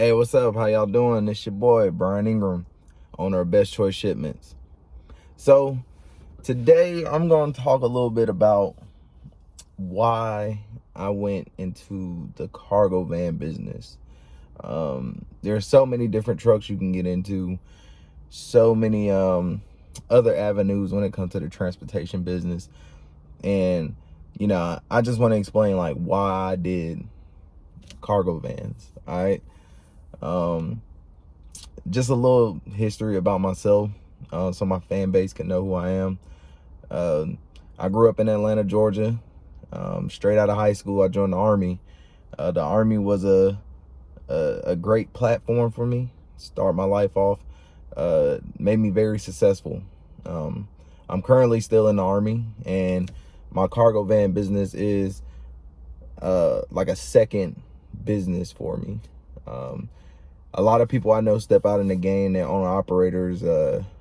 Hey, what's up? How y'all doing? It's your boy, Brian Ingram, owner of Best Choice Shipments. So, today I'm going to talk a little bit about why I went into the cargo van business. There's so many different trucks you can get into, so many other avenues when it comes to the transportation business. And, I just want to explain like why I did cargo vans, all right? Just a little history about myself, so my fan base can know who I am. I grew up in Atlanta, Georgia. Straight out of high school, I joined the Army. The Army was a great platform for me. Start my life off. Made me very successful. I'm currently still in the Army, and my cargo van business is like a second business for me. A lot of people I know step out in the game, they're owner operators,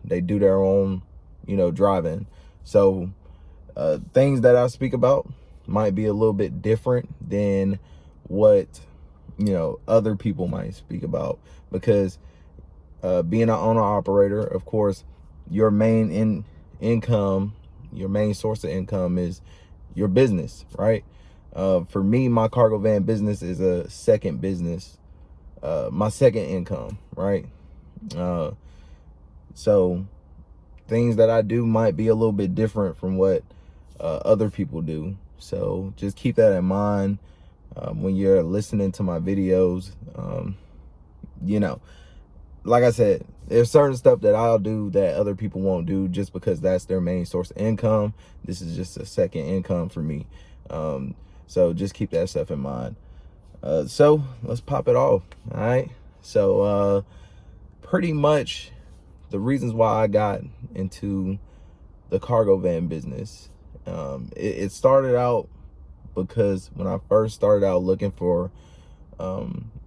they do their own, driving. So things that I speak about might be a little bit different than what, other people might speak about, because being an owner operator, of course, your main income, your main source of income is your business, right? For me, my cargo van business is a second business, my second income, right? So things that I do might be a little bit different from what other people do. So just keep that in mind when you're listening to my videos. Like I said, there's certain stuff that I'll do that other people won't do just because that's their main source of income. This is just a second income for me. So just keep that stuff in mind. So let's pop it off. All right. So pretty much the reasons why I got into the cargo van business, it started out because when I first started out looking for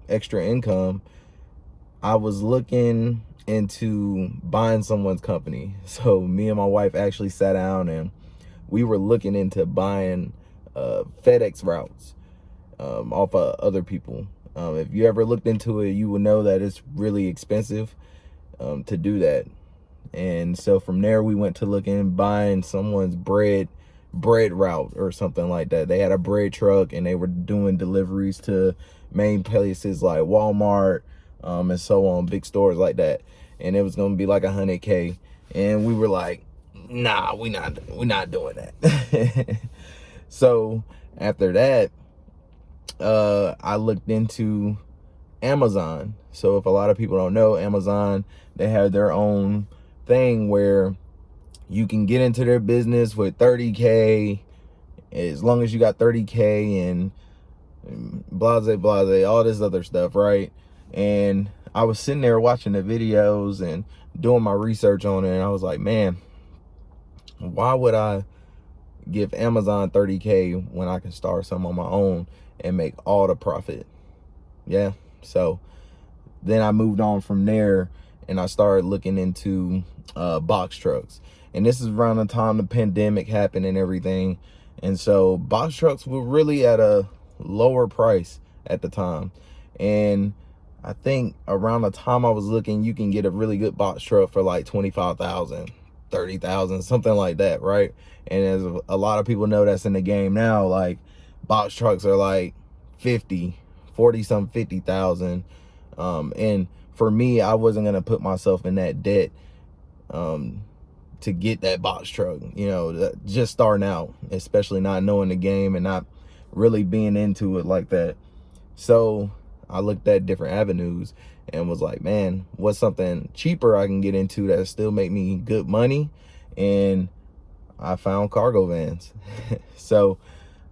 extra income, I was looking into buying someone's company. So me and my wife actually sat down and we were looking into buying FedEx routes off of other people. If you ever looked into it, you would know that it's really expensive to do that. And so from there, we went to looking, buying someone's bread route or something like that. They had a bread truck and they were doing deliveries to main places like Walmart and so on, big stores like that. And it was going to be like 100K. And we were like, nah, we're not doing that. So after that, I looked into Amazon. So if a lot of people don't know, Amazon, they have their own thing where you can get into their business with 30K, as long as you got 30K and blase, all this other stuff, right? And I was sitting there watching the videos and doing my research on it, and I was like, man, why would I give Amazon 30K when I can start some on my own and make all the profit? Yeah. So then I moved on from there and I started looking into box trucks. And this is around the time the pandemic happened and everything. And so box trucks were really at a lower price at the time. And I think around the time I was looking, you can get a really good box truck for like 25,000, 30,000, something like that, right? And as a lot of people know that's in the game now, like box trucks are like 40 some 50,000. And for me, I wasn't gonna put myself in that debt to get that box truck, just starting out, especially not knowing the game and not really being into it like that. So I looked at different avenues and was like, man, what's something cheaper I can get into that still make me good money? And I found cargo vans. So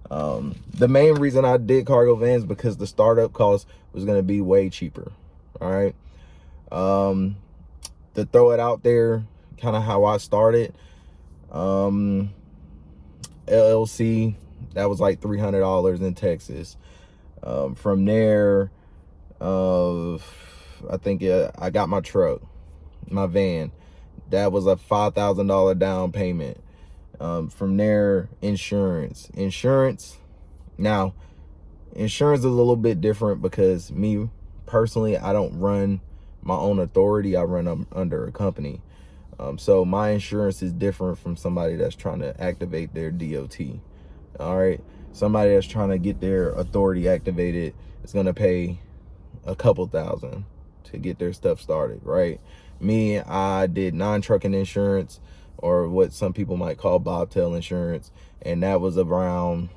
the main reason I did cargo vans because the startup cost was going to be way cheaper. All right. To throw it out there, kind of how I started, LLC, that was like $300 in Texas. From there, I think I got my truck, my van. That was a $5,000 down payment. From there, insurance. Now, insurance is a little bit different because me personally, I don't run my own authority. I run under a company. So my insurance is different from somebody that's trying to activate their DOT. All right. Somebody that's trying to get their authority activated is going to pay a couple thousand to get their stuff started, right? Me, I did non-trucking insurance, or what some people might call bobtail insurance, and that was around,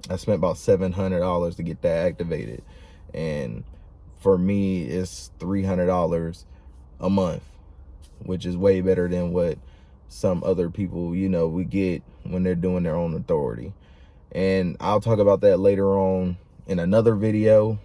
I spent about $700 to get that activated. And for me, it's $300 a month, which is way better than what some other people, we get when they're doing their own authority. And I'll talk about that later on in another video.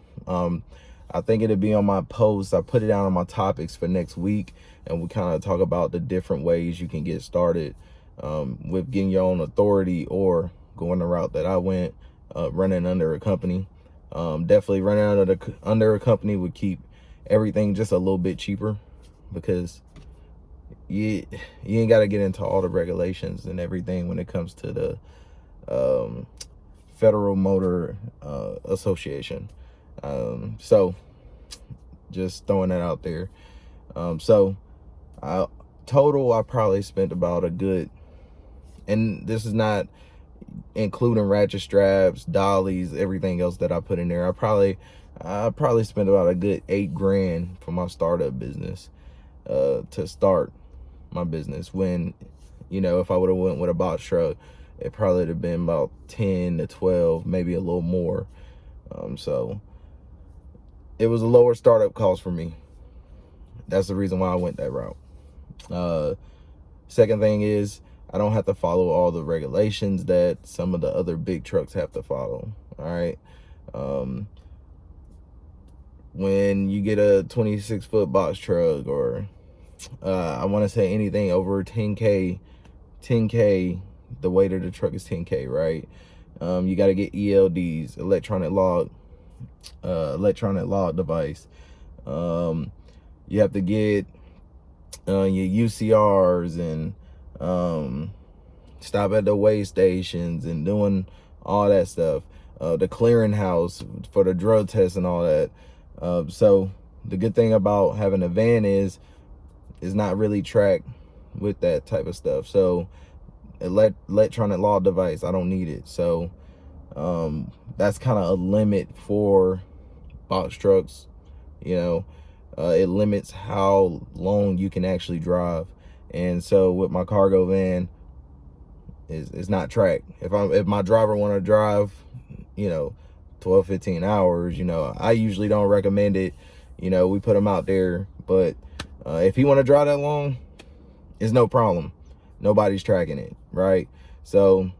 I think it'll be on my post. I put it down on my topics for next week, and we kind of talk about the different ways you can get started with getting your own authority, or going the route that I went, running under a company. Definitely running under a company would keep everything just a little bit cheaper, because you ain't got to get into all the regulations and everything when it comes to the Federal Motor Association. So just throwing that out there. So I probably spent about a good, and this is not including ratchet straps, dollies, everything else that I put in there. I probably spent about a good $8,000 for my startup business, to start my business. When, if I would have went with a box truck, it probably would have been about 10 to 12, maybe a little more. So it was a lower startup cost for me. That's the reason why I went that route. Second thing is, I don't have to follow all the regulations that some of the other big trucks have to follow. All right. When you get a 26-foot box truck, or I want to say anything over 10K, the weight of the truck is 10K, right? You got to get ELDs, electronic log device. You have to get your UCRs, and stop at the weigh stations and doing all that stuff. The clearinghouse for the drug test and all that. So the good thing about having a van is not really tracked with that type of stuff. So electronic log device, I don't need it. So that's kind of a limit for box trucks. It limits how long you can actually drive. And so with my cargo van, it's not tracked. If my driver want to drive 12-15 hours, I usually don't recommend it. We put them out there, but if he want to drive that long, it's no problem. Nobody's tracking it, right? So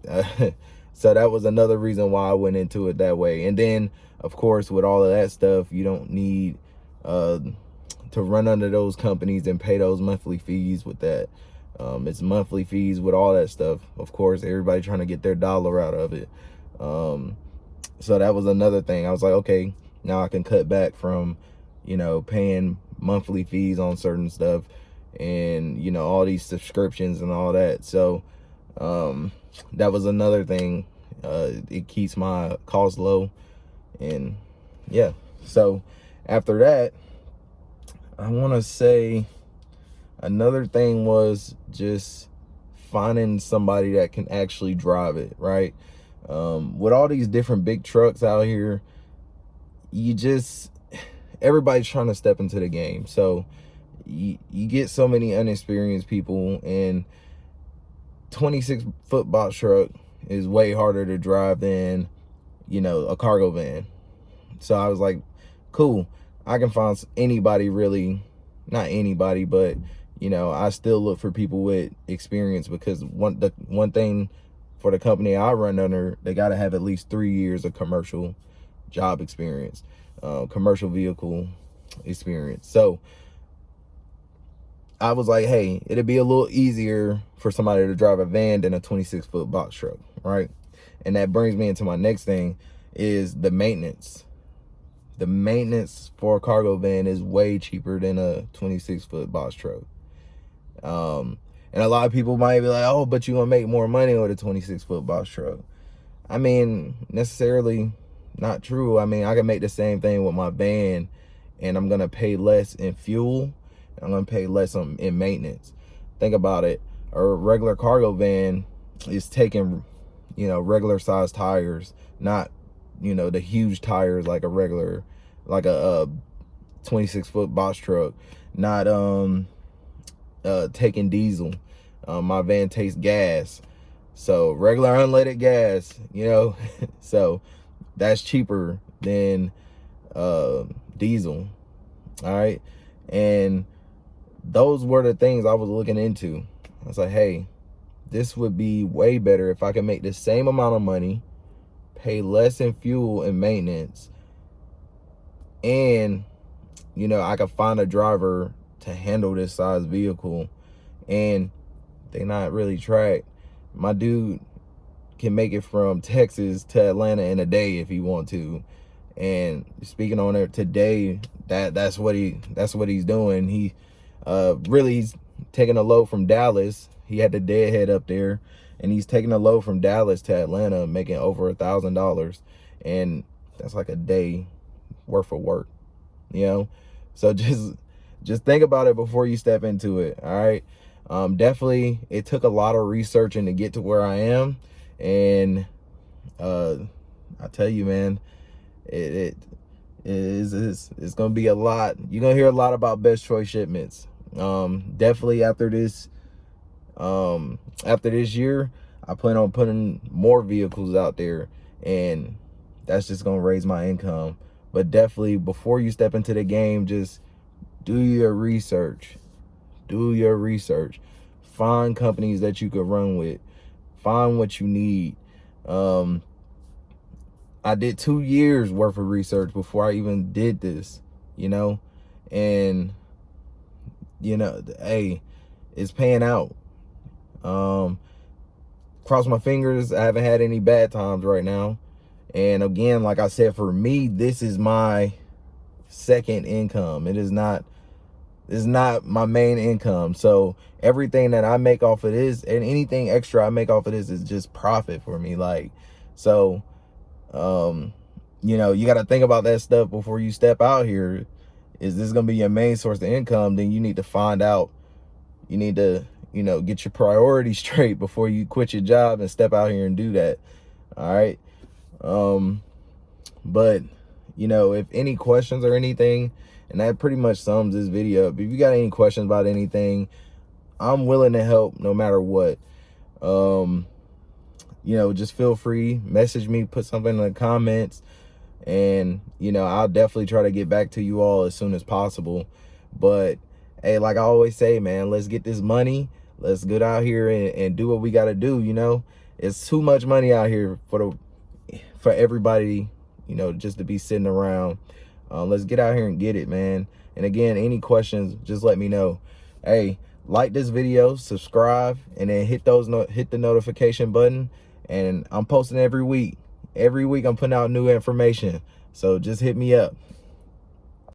so that was another reason why I went into it that way. And then, of course, with all of that stuff, you don't need to run under those companies and pay those monthly fees with that. It's monthly fees with all that stuff. Of course, everybody trying to get their dollar out of it. So that was another thing. I was like, okay, now I can cut back from, paying monthly fees on certain stuff, and, all these subscriptions and all that. So that was another thing. It keeps my costs low. And yeah, so after that, I want to say another thing was just finding somebody that can actually drive it, right? With all these different big trucks out here, everybody's trying to step into the game. So you get so many inexperienced people, and 26-foot box truck is way harder to drive than, a cargo van. So I was like, cool, I can find anybody, really, not anybody, but, I still look for people with experience, because one thing for the company I run under, they got to have at least 3 years of commercial job experience, commercial vehicle experience. So I was like, hey, it'd be a little easier for somebody to drive a van than a 26-foot box truck, right? And that brings me into my next thing, is the maintenance. The maintenance for a cargo van is way cheaper than a 26-foot box truck. And a lot of people might be like, oh, but you're gonna make more money with a 26-foot box truck. I mean, necessarily, not true. I mean, I can make the same thing with my van, and I'm gonna pay less in fuel, and I'm gonna pay less in maintenance. Think about it. A regular cargo van is taking, you know, regular size tires, not, you know, the huge tires like a regular, like a 26-foot box truck, not taking diesel. My van takes gas, so regular unleaded gas, you know. So that's cheaper than diesel. All right, and those were the things I was looking into. I was like, hey, this would be way better if I could make the same amount of money, pay less in fuel and maintenance, and, you know, I could find a driver to handle this size vehicle, and they not really tracked. My dude can make it from Texas to Atlanta in a day if he want to. And speaking on it today, that's what he's doing. He he's taking a load from Dallas. He had the deadhead up there, and he's taking a load from Dallas to Atlanta, making over $1,000, and that's like a day worth of work, you know. So just think about it before you step into it. All right. Definitely, it took a lot of researching to get to where I am, and I tell you, man, it's gonna be a lot. You're gonna hear a lot about Best Choice Shipments. Definitely after this year, I plan on putting more vehicles out there, and that's just gonna raise my income. But definitely, before you step into the game, just do your research. Do your research. Find companies that you could run with. Find what you need. I did 2 years worth of research before I even did this, you know, and, you know, hey, it's paying out. Cross my fingers, I haven't had any bad times right now. And again, like I said, for me, this is my second income. It's not my main income. So everything that I make off of this, and anything extra I make off of this, is just profit for me. Like, so, you know, you got to think about that stuff before you step out here. Is this going to be your main source of income? Then you need to find out. You need to, you know, get your priorities straight before you quit your job and step out here and do that. All right. But, you know, if any questions or anything, and that pretty much sums this video up. If you got any questions about anything, I'm willing to help no matter what. You know, just feel free, message me, put something in the comments, and, you know, I'll definitely try to get back to you all as soon as possible. But hey, like I always say, man, let's get this money. Let's get out here and do what we got to do. You know, it's too much money out here for everybody, you know, just to be sitting around. Let's get out here and get it, man. And again, any questions, just let me know. Hey, like this video, subscribe, and then hit the notification button. And I'm posting every week. Every week I'm putting out new information. So just hit me up.